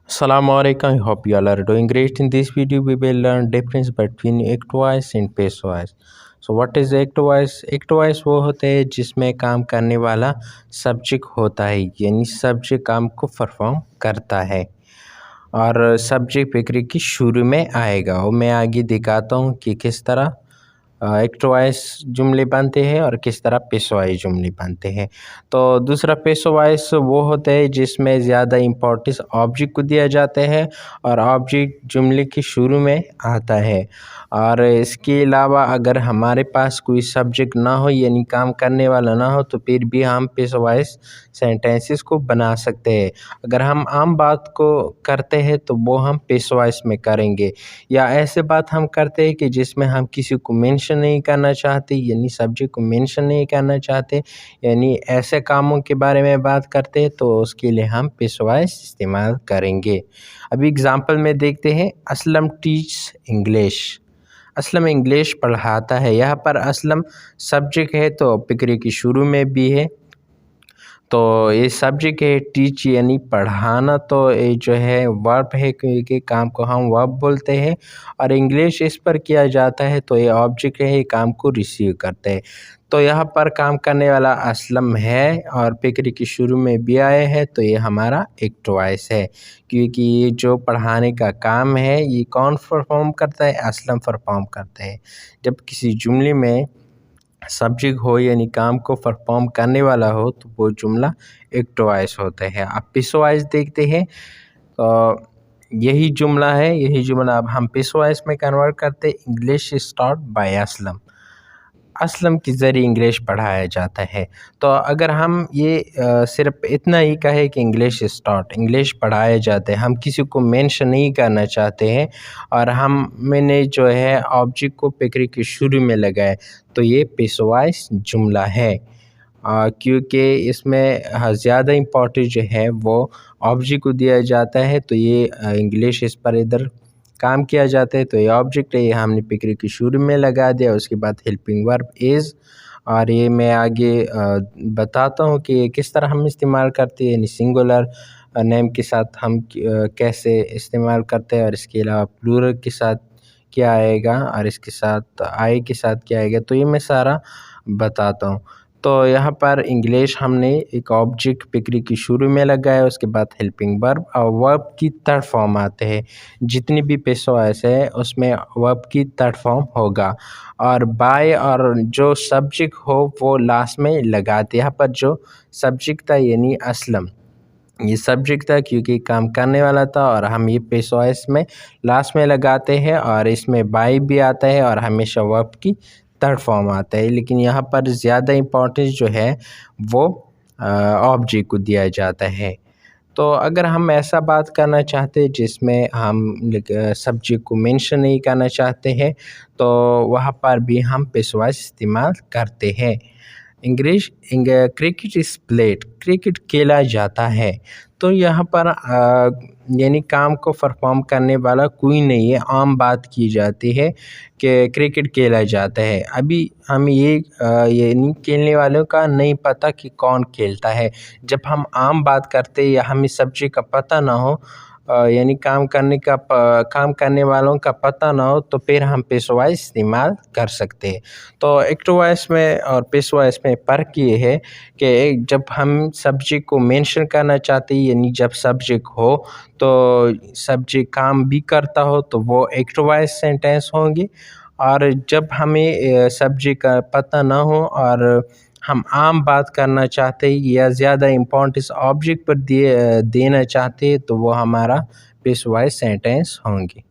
Assalamualaikum. I hope you all are doing great. In this video, we will learn difference between act voice and passive voice. So what is act voice? Act voice वो होता है जिसमें काम करने वाला subject होता है, यानी सब्जेक्ट काम को परफॉर्म करता है और सब्जेक्ट फिक्र की शुरू में आएगा। और मैं आगे दिखाता हूँ कि किस तरह एक्ट वाइज जुमले बनते हैं और किस तरह पेशो वाइज जुमले बनते हैं। तो दूसरा पेशो वाइज वो होता है जिसमें ज़्यादा इम्पोर्टेंस ऑब्जेक्ट को दिया जाता है और ऑब्जेक्ट जुमले के शुरू में आता है। और इसके अलावा अगर हमारे पास कोई सब्जेक्ट ना हो यानी काम करने वाला ना हो तो फिर भी हम पेशो वाइज सेंटेंसेस को बना सकते हैं। अगर हम आम बात को करते हैं तो वो हम पेशो वाइज में करेंगे, या ऐसे बात हम करते हैं कि जिसमें हम किसी को मेंशन नहीं करना चाहते यानी सब्जेक्ट को मेंशन नहीं करना चाहते, यानी ऐसे कामों के बारे में बात करते हैं तो उसके लिए हम पेशो वाइज इस्तेमाल करेंगे। अभी एग्जांपल में देखते हैं, Aslam teach English. Aslam English पढ़ाता है। यहाँ पर असलम सब्जेक्ट है तो फिक्रे की शुरू में भी है, तो ये सब्जेक्ट है। टीच यानी पढ़ाना, तो ये जो है वर्ब है क्योंकि काम को हम वर्ब बोलते हैं। और इंग्लिश इस पर किया जाता है तो ये ऑब्जेक्ट है, ये काम को रिसीव करते हैं। तो यहाँ पर काम करने वाला असलम है और फिक्र की शुरू में भी आए हैं तो ये हमारा एक्ट वॉइस है, क्योंकि ये जो पढ़ाने का काम है ये कौन परफॉर्म करता है? असलम परफॉर्म करता है। जब किसी जुमले में सब्जेक्ट हो यानी काम को परफॉर्म करने वाला हो तो वो जुमला एक्ट वॉइस होता है। अब पेशो वॉइस देखते हैं, तो यही जुमला है, यही जुमला अब हम पेशो वॉइस में कन्वर्ट करते हैं। English start by Aslam. Aslam के ज़रिए इंग्लिश पढ़ाया जाता है। तो अगर हम ये सिर्फ इतना ही कहे कि इंग्लिश स्टार्ट, इंग्लिश पढ़ाया जाता है, हम किसी को मेंशन नहीं करना चाहते हैं और मैंने जो है ऑब्जेक्ट को फिक्रे के शुरू में लगाया, तो ये पेशो वॉइस जुमला है। क्योंकि इसमें ज़्यादा इम्पोर्टेंस जो है वो ऑब्जेक्ट को दिया जाता है, तो ये इंग्लिश इस पर इधर काम किया जाता है तो ये ऑब्जेक्ट है, ये हमने फिक्रे की शुरू में लगा दिया। उसके बाद हेल्पिंग वर्ब इज़, और ये मैं आगे बताता हूँ कि ये किस तरह हम इस्तेमाल करते हैं, यानी सिंगुलर नेम के साथ हम कैसे इस्तेमाल करते हैं और इसके अलावा प्लूरल के साथ क्या आएगा और इसके साथ आई के साथ क्या आएगा, तो ये मैं सारा बताता हूँ। तो यहाँ पर इंग्लिश हमने एक ऑब्जेक्ट फिक्रे की शुरू में लगाया, उसके बाद हेल्पिंग वर्ब और वर्ब की थर्ड फॉर्म आते हैं। जितनी भी पेशो वॉइस है उसमें वर्ब की थर्ड फॉर्म होगा और बाय और जो सब्जेक्ट हो वो लास्ट में लगाते। यहाँ पर जो सब्जेक्ट था यानी असलम, ये सब्जेक्ट था क्योंकि काम करने वाला था और हम ये पेशो वॉइस में लास्ट में लगाते हैं और इसमें बाय भी आता है और हमेशा वर्ब की थर्ड फॉर्म आता है। लेकिन यहाँ पर ज़्यादा इम्पोर्टेंस जो है वो ऑब्जेक्ट को दिया जाता है। तो अगर हम ऐसा बात करना चाहते हैं जिसमें हम सब्जेक्ट को मेंशन नहीं करना चाहते हैं तो वहाँ पर भी हम पेशो वॉइस इस्तेमाल करते हैं। English cricket is played, cricket खेला जाता है। तो यहाँ पर यानी काम को परफॉर्म करने वाला कोई नहीं है, आम बात की जाती है कि क्रिकेट खेला जाता है। अभी हम ये यानी खेलने वालों का नहीं पता कि कौन खेलता है। जब हम आम बात करते हैं या हमें सब्जेक्ट का पता ना हो यानी काम करने वालों का पता ना हो तो फिर हम पेशो वॉइस इस्तेमाल कर सकते हैं। तो एक्ट वॉइस में और पेशो वॉइस में फ़र्क ये है कि जब हम सब्जेक्ट को मेंशन करना चाहते हैं यानी जब सब्जेक्ट हो तो सब्जेक्ट काम भी करता हो तो वो एक्ट वॉइस सेंटेंस होंगे, और जब हमें सब्जेक्ट का पता ना हो और हम आम बात करना चाहते हैं या ज़्यादा इम्पोर्टेंस ऑब्जेक्ट पर देना चाहते हैं तो वो हमारा पेशो वॉइस सेंटेंस होंगे।